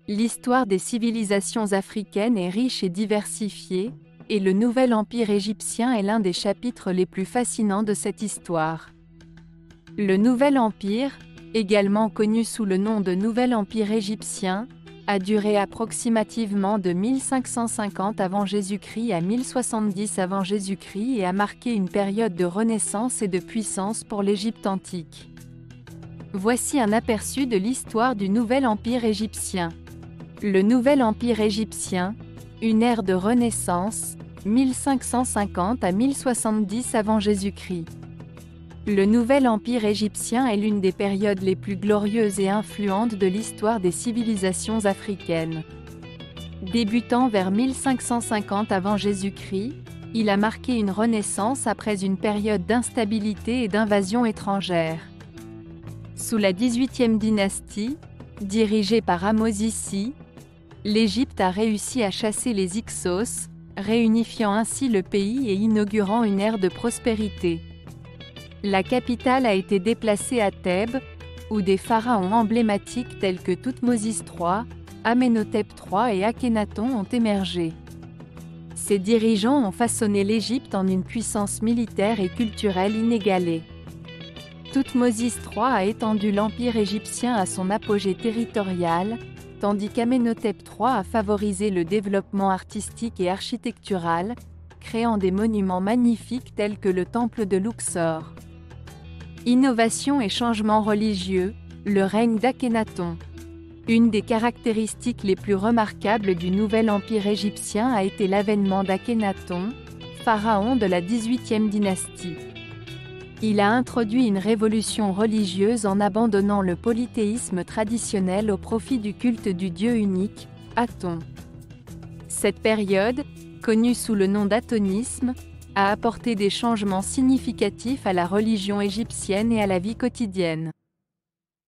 L'histoire des civilisations africaines est riche et diversifiée, et le Nouvel Empire égyptien est l'un des chapitres les plus fascinants de cette histoire. Le Nouvel Empire, également connu sous le nom de Nouvel Empire égyptien, a duré approximativement de 1550 avant Jésus-Christ à 1070 avant Jésus-Christ et a marqué une période de renaissance et de puissance pour l'Égypte antique. Voici un aperçu de l'histoire du Nouvel Empire égyptien. Le Nouvel Empire égyptien, une ère de renaissance, 1550 à 1070 avant Jésus-Christ. Le Nouvel Empire égyptien est l'une des périodes les plus glorieuses et influentes de l'histoire des civilisations africaines. Débutant vers 1550 avant Jésus-Christ, il a marqué une renaissance après une période d'instabilité et d'invasion étrangère. Sous la 18e dynastie, dirigée par Ahmose-I, l'Égypte a réussi à chasser les Hyksos, réunifiant ainsi le pays et inaugurant une ère de prospérité. La capitale a été déplacée à Thèbes, où des pharaons emblématiques tels que Thoutmôsis III, Amenhotep III et Akhénaton ont émergé. Ces dirigeants ont façonné l'Égypte en une puissance militaire et culturelle inégalée. Thoutmôsis III a étendu l'empire égyptien à son apogée territorial, tandis qu'Amenhotep III a favorisé le développement artistique et architectural, créant des monuments magnifiques tels que le temple de Luxor. Innovation et changements religieux, le règne d'Akhénaton. Une des caractéristiques les plus remarquables du Nouvel Empire égyptien a été l'avènement d'Akhénaton, pharaon de la 18e dynastie. Il a introduit une révolution religieuse en abandonnant le polythéisme traditionnel au profit du culte du dieu unique, Aton. Cette période, connue sous le nom d'atonisme, a apporté des changements significatifs à la religion égyptienne et à la vie quotidienne.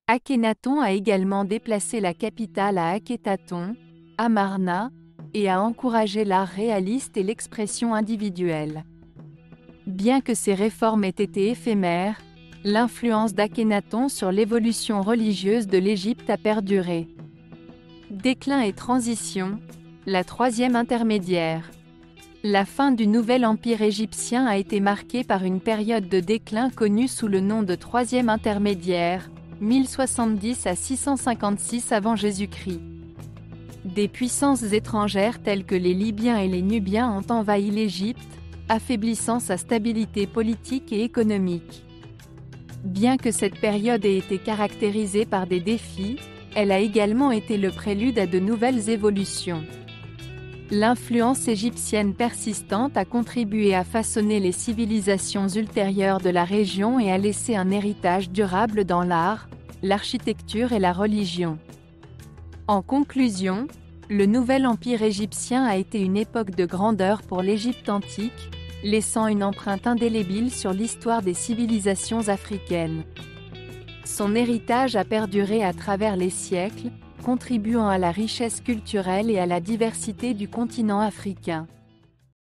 Akhénaton a également déplacé la capitale à Akhétaton, Amarna, et a encouragé l'art réaliste et l'expression individuelle. Bien que ces réformes aient été éphémères, l'influence d'Akhénaton sur l'évolution religieuse de l'Égypte a perduré. Déclin et transition, la troisième intermédiaire. La fin du Nouvel Empire égyptien a été marquée par une période de déclin connue sous le nom de troisième intermédiaire, 1070 à 656 avant Jésus-Christ. Des puissances étrangères telles que les Libyens et les Nubiens ont envahi l'Égypte, affaiblissant sa stabilité politique et économique. Bien que cette période ait été caractérisée par des défis, elle a également été le prélude à de nouvelles évolutions. L'influence égyptienne persistante a contribué à façonner les civilisations ultérieures de la région et a laissé un héritage durable dans l'art, l'architecture et la religion. En conclusion, le Nouvel Empire égyptien a été une époque de grandeur pour l'Égypte antique, laissant une empreinte indélébile sur l'histoire des civilisations africaines. Son héritage a perduré à travers les siècles, contribuant à la richesse culturelle et à la diversité du continent africain.